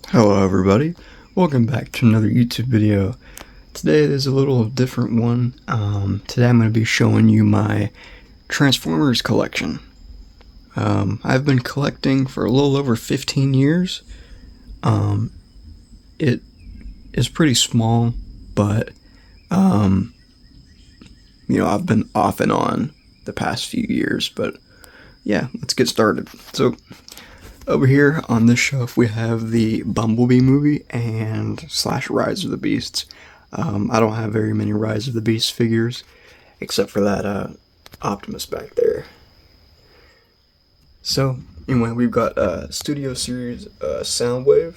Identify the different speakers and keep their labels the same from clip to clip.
Speaker 1: Hello everybody, welcome back to another YouTube video. Today is a little different one. Today I'm going to be showing you my Transformers collection. I've been collecting for a little over 15 years. It is pretty small, but I've been off and on the past few years, but yeah, let's get started. So over here on this shelf we have the Bumblebee movie and / Rise of the Beasts. I don't have very many Rise of the Beast figures, except for that Optimus back there. So anyway, we've got Studio Series Soundwave,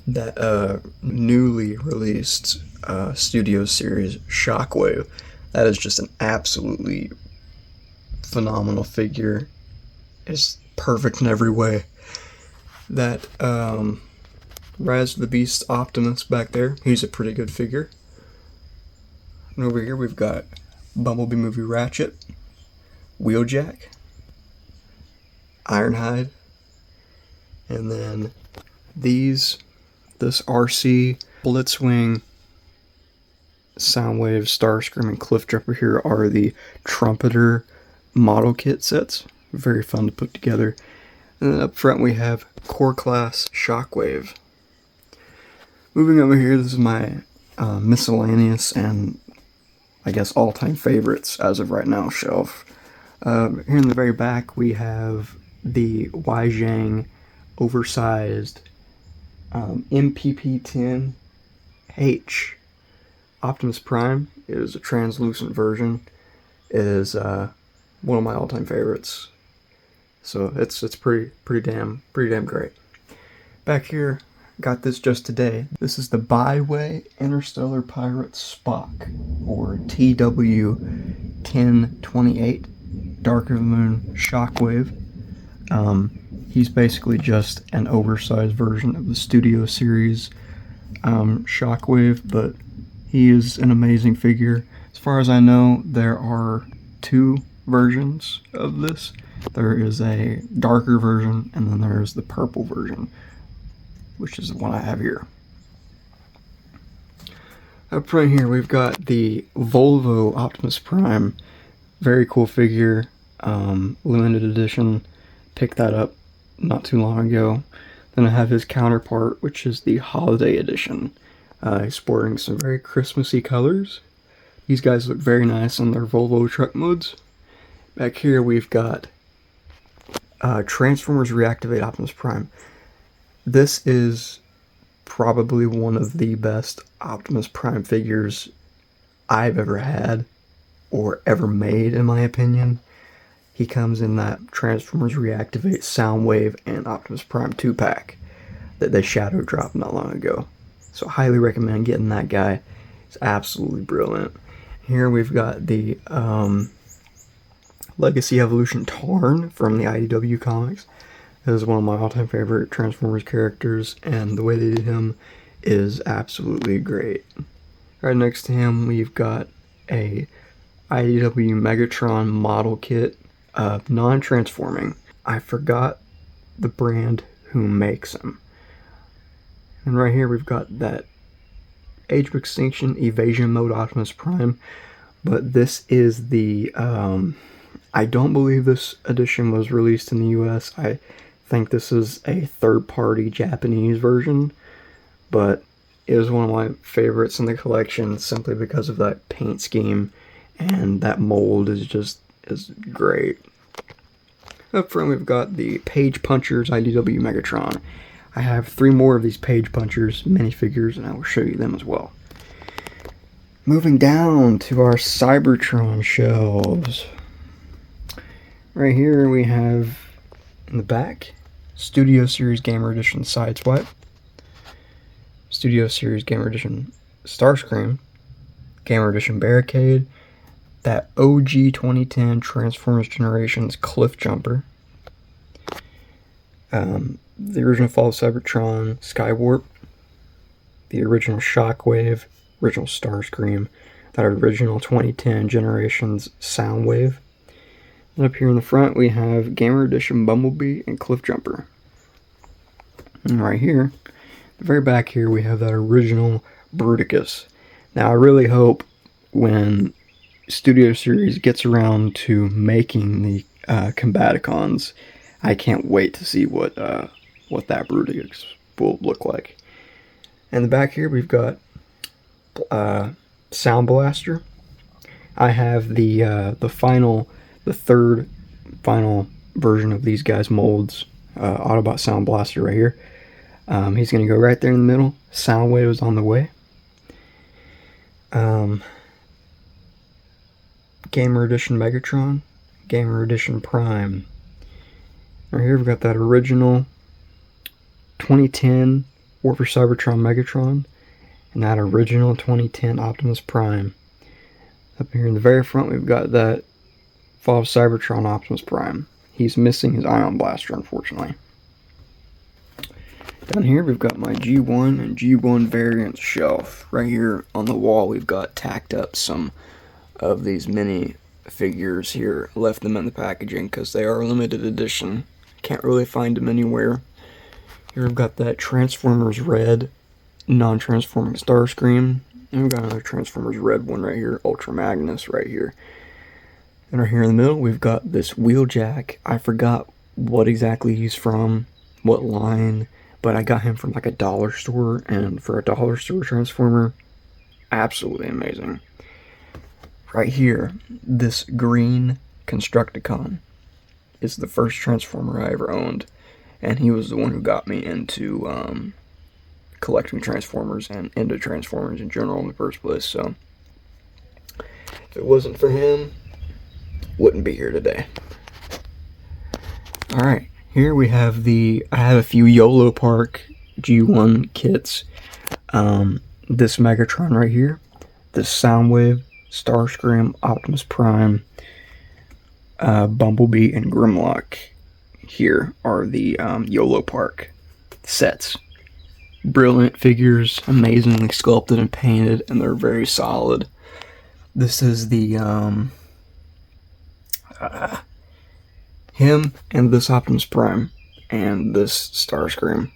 Speaker 1: that newly released Studio Series Shockwave. That is just an absolutely phenomenal figure. It's perfect in every way. That Rise of the Beast Optimus back there, he's a pretty good figure. And over here we've got Bumblebee movie Ratchet, Wheeljack, Ironhide, and then this RC, Blitzwing, Soundwave, Starscream, and Cliffjumper here are the Trumpeter model kit sets. Very fun to put together. And then up front we have Core Class Shockwave. Moving over here, this is my miscellaneous and I guess all-time favorites as of right now shelf. Here in the very back we have the Weijing oversized MPP-10H Optimus Prime. It is a translucent version. It is one of my all-time favorites. So it's pretty damn great. Back here, got this just today. This is the Byway Interstellar Pirate Spock, or TW-1028 Dark of the Moon Shockwave. He's basically just an oversized version of the Studio Series Shockwave, but he is an amazing figure. As far as I know, there are two versions of this. There is a darker version, and then there's the purple version, which is the one I have here. Up front here, we've got the Volvo Optimus Prime. Very cool figure, limited edition. Picked that up not too long ago. Then I have his counterpart, which is the Holiday Edition. He's sporting some very Christmassy colors. These guys look very nice on their Volvo truck modes. Back here, we've got Transformers Reactivate Optimus Prime. This is probably one of the best Optimus Prime figures I've ever had or ever made, in my opinion. He comes in that Transformers Reactivate Soundwave and Optimus Prime 2-pack that they shadow dropped not long ago. So highly recommend getting that guy. It's absolutely brilliant. Here we've got the Legacy Evolution Tarn from the IDW comics. This is one of my all-time favorite Transformers characters, and the way they did him is absolutely great. Right next to him, we've got a IDW Megatron model kit, non-transforming. I forgot the brand who makes them. And right here, we've got that Age of Extinction Evasion Mode Optimus Prime, but this is the I don't believe this edition was released in the US. I think this is a third-party Japanese version, but it was one of my favorites in the collection simply because of that paint scheme, and that mold is great. Up front we've got the Page Punchers IDW Megatron. I have 3 more of these Page Punchers minifigures, and I will show you them as well. Moving down to our Cybertron shelves. Right here we have, in the back, Studio Series Gamer Edition Sideswipe, Studio Series Gamer Edition Starscream, Gamer Edition Barricade, that OG 2010 Transformers Generations Cliffjumper, the original Fall of Cybertron Skywarp, the original Shockwave, original Starscream, that original 2010 Generations Soundwave. And up here in the front we have Gamer Edition Bumblebee and Cliffjumper. And right here, the very back here, we have that original Bruticus. Now, I really hope when Studio Series gets around to making the Combaticons, I can't wait to see what that Bruticus will look like. And the back here, we've got Sound Blaster. I have the third final version of these guys' molds, Autobot Sound Blaster right here. He's going to go right there in the middle. Soundwave is on the way. Gamer Edition Megatron, Gamer Edition Prime. Right here we've got that original 2010 War for Cybertron Megatron, and that original 2010 Optimus Prime. Up here in the very front we've got that Fall of Cybertron Optimus Prime. He's missing his Ion Blaster, unfortunately. Down here we've got my G1 and G1 variants shelf. Right here on the wall we've got tacked up some of these mini figures here. Left them in the packaging because they are limited edition. Can't really find them anywhere. Here we've got that Transformers Red non-transforming Starscream. And we've got another Transformers Red one right here, Ultra Magnus right here. And right here in the middle we've got this Wheeljack. I forgot what exactly he's from, what line, but I got him from like a dollar store, and for a dollar store Transformer, absolutely amazing. Right here, this green Constructicon is the first Transformer I ever owned, and he was the one who got me into collecting Transformers and into Transformers in general in the first place. So if it wasn't for him, wouldn't be here today. Alright, here we have I have a few YOLO Park G1 kits. This Megatron right here, this Soundwave, Starscream, Optimus Prime, Bumblebee, and Grimlock here are the YOLO Park sets. Brilliant figures, amazingly sculpted and painted, and they're very solid. This is the him and this Optimus Prime and this Starscream,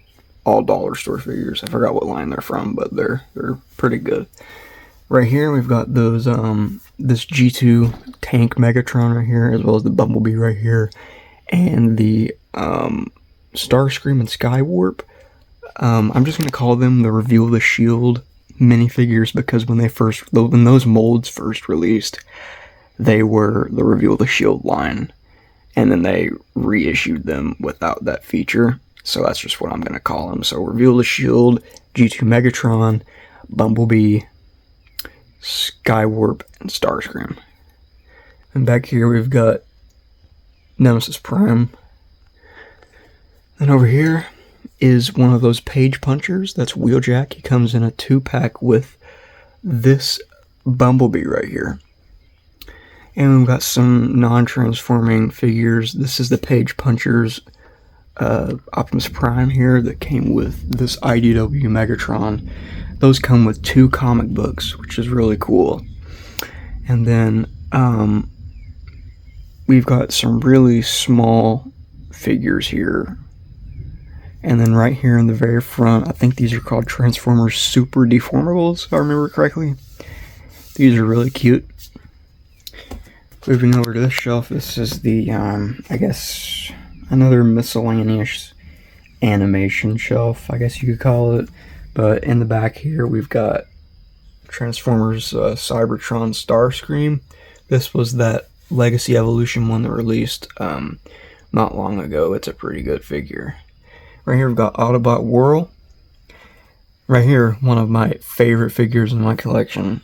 Speaker 1: all dollar store figures. I forgot what line they're from, but they're pretty good. Right here we've got those this G2 tank Megatron right here, as well as the Bumblebee right here, and the Starscream and Skywarp. I'm just gonna call them the Reveal the Shield minifigures because when those molds first released, they were the Reveal the Shield line, and then they reissued them without that feature. So that's just what I'm gonna call them. So Reveal the Shield, G2 Megatron, Bumblebee, Skywarp, and Starscream. And back here we've got Nemesis Prime. And over here is one of those Page Punchers. That's Wheeljack. He comes in a 2-pack with this Bumblebee right here. And we've got some non-transforming figures. This is the Page Punchers Optimus Prime here that came with this IDW Megatron. Those come with 2 comic books, which is really cool. And then we've got some really small figures here. And then right here in the very front, I think these are called Transformers Super Deformables, if I remember correctly. These are really cute. Moving over to this shelf, this is the, I guess, another miscellaneous animation shelf, I guess you could call it. But in the back here, we've got Transformers Cybertron Starscream. This was that Legacy Evolution one that released not long ago. It's a pretty good figure. Right here we've got Autobot Whirl. Right here, one of my favorite figures in my collection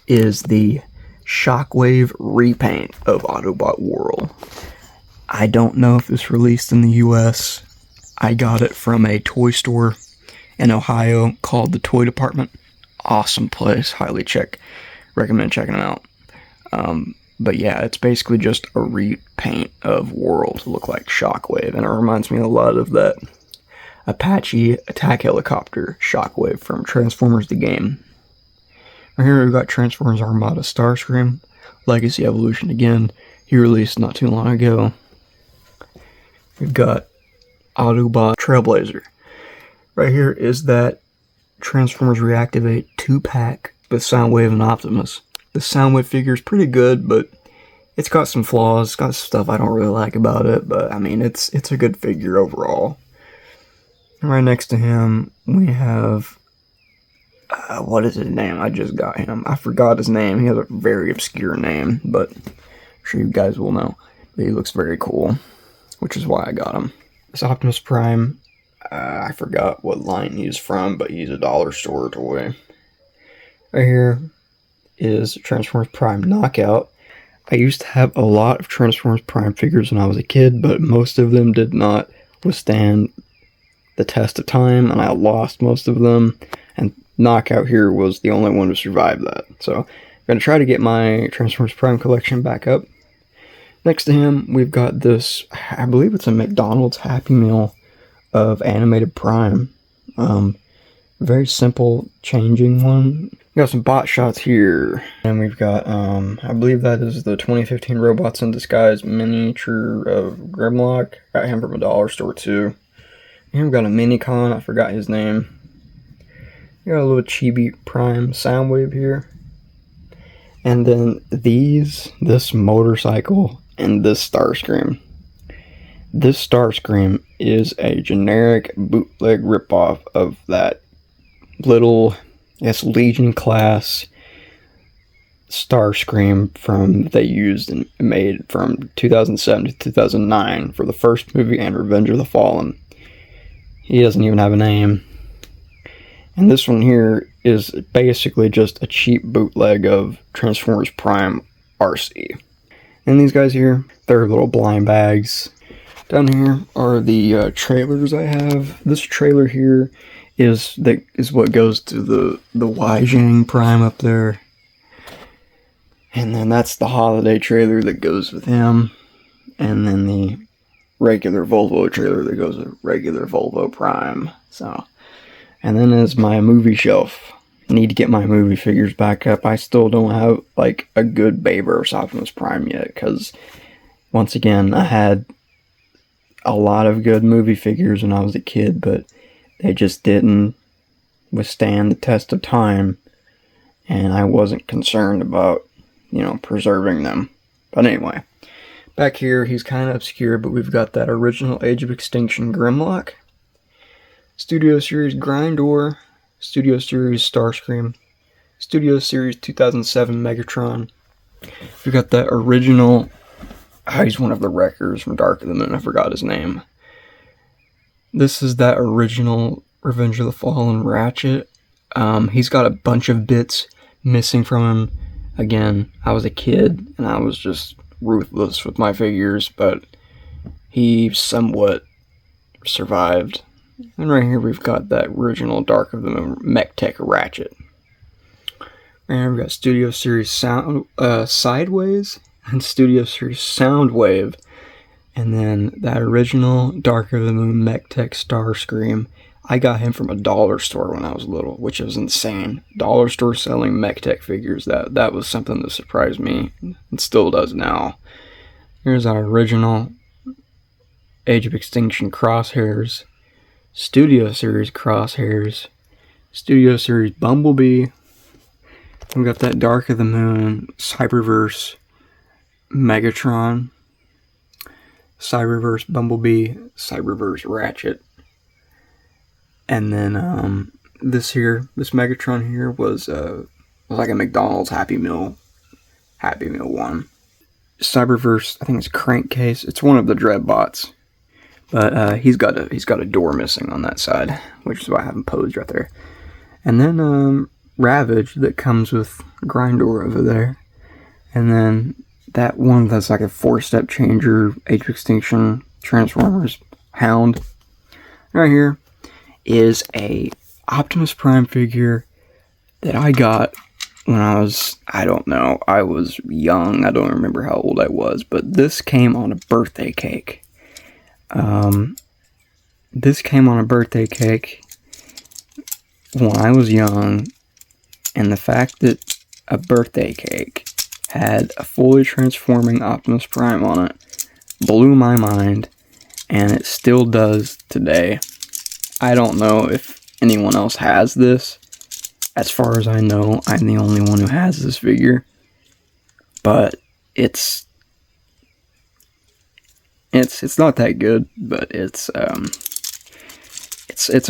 Speaker 1: is the Shockwave repaint of Autobot Whirl. I don't know if this released in the US. I got it from a toy store in Ohio called the Toy Department. Awesome place. Recommend checking them out. But yeah, it's basically just a repaint of Whirl to look like Shockwave, and it reminds me a lot of that Apache attack helicopter Shockwave from Transformers the game. Right here we've got Transformers Armada Starscream, Legacy Evolution again. He released not too long ago. We've got Autobot Trailblazer. Right here is that Transformers Reactivate 2-pack with Soundwave and Optimus. The Soundwave figure is pretty good, but it's got some flaws. It's got stuff I don't really like about it, but I mean, it's a good figure overall. Right next to him, we have, what is his name? I just got him. I forgot his name. He has a very obscure name, but I'm sure you guys will know. But he looks very cool, which is why I got him. This Optimus Prime, I forgot what line he's from, but he's a dollar store toy. Right here is Transformers Prime Knockout. I used to have a lot of Transformers Prime figures when I was a kid, but most of them did not withstand the test of time, and I lost most of them, and Knockout here was the only one to survive that. So I'm going to try to get my Transformers Prime collection back up. Next to him, we've got this, I believe it's a McDonald's Happy Meal of animated Prime. Very simple changing one. We got some bot shots here, and we've got, I believe that is the 2015 Robots in Disguise miniature of Grimlock. Got him from a dollar store too. And we've got a Minicon, I forgot his name. We got a little Chibi Prime Soundwave here. And then this motorcycle, and this Starscream. This Starscream is a generic bootleg ripoff of that little, I guess, Legion class Starscream from they used and made from 2007 to 2009 for the first movie and Revenge of the Fallen. He doesn't even have a name. And this one here is basically just a cheap bootleg of Transformers Prime RC. And these guys here, they're little blind bags. Down here are the trailers I have. This trailer here is what goes to the Weijing Prime up there. And then that's the holiday trailer that goes with him. And then the regular Volvo trailer that goes with regular Volvo Prime. So, and then is my movie shelf. I need to get my movie figures back up. I still don't have like a good Bayverse Optimus Prime yet, because once again, I had a lot of good movie figures when I was a kid, but they just didn't withstand the test of time, and I wasn't concerned about, preserving them. But anyway, back here, he's kind of obscure, but we've got that original Age of Extinction Grimlock, Studio Series Grindor, Studio Series Starscream, Studio Series 2007 Megatron. We've got that original, he's one of the wreckers from Dark of the Moon, I forgot his name. This is that original Revenge of the Fallen Ratchet. He's got a bunch of bits missing from him. Again, I was a kid, and I was just ruthless with my figures, but he somewhat survived. And right here we've got that original Dark of the Moon MechTech Ratchet. And we've got Studio Series Sideways and Studio Series Soundwave. And then that original Dark of the Moon MechTech Starscream. I got him from a dollar store when I was little, which was insane. Dollar store selling MechTech figures. That was something that surprised me. It still does now. Here's our original Age of Extinction Crosshairs, Studio Series Crosshairs, Studio Series Bumblebee. We've got that Dark of the Moon Cyberverse Megatron, Cyberverse Bumblebee, Cyberverse Ratchet. And then this Megatron here was like a McDonald's Happy Meal one. Cyberverse, I think it's Crankcase. It's one of the Dreadbots, but he's got a door missing on that side, which is why I have him posed right there. And then Ravage that comes with Grindor over there, and then that one that's like a 4-step changer Age of Extinction Transformers Hound. Right here is a Optimus Prime figure that I got when I was young. I don't remember how old I was, but this came on a birthday cake. This came on a birthday cake when I was young, and the fact that a birthday cake had a fully transforming Optimus Prime on it blew my mind, and it still does today. I don't know if anyone else has this. As far as I know, I'm the only one who has this figure. But it's not that good, but it's a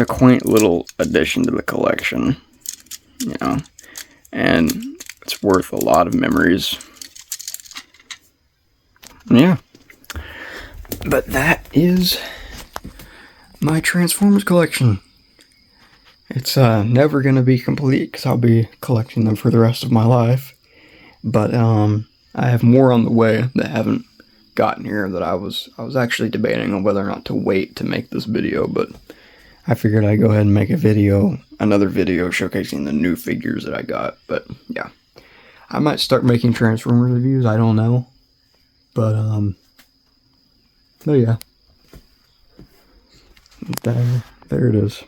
Speaker 1: quaint little addition to the collection, you know, and it's worth a lot of memories. Yeah. But that is my Transformers collection. It's never gonna be complete because I'll be collecting them for the rest of my life. But I have more on the way that haven't gotten here that I was actually debating on whether or not to wait to make this video, but I figured I'd go ahead and make another video showcasing the new figures that I got. But yeah, I might start making Transformers reviews, I don't know. But yeah. There it is.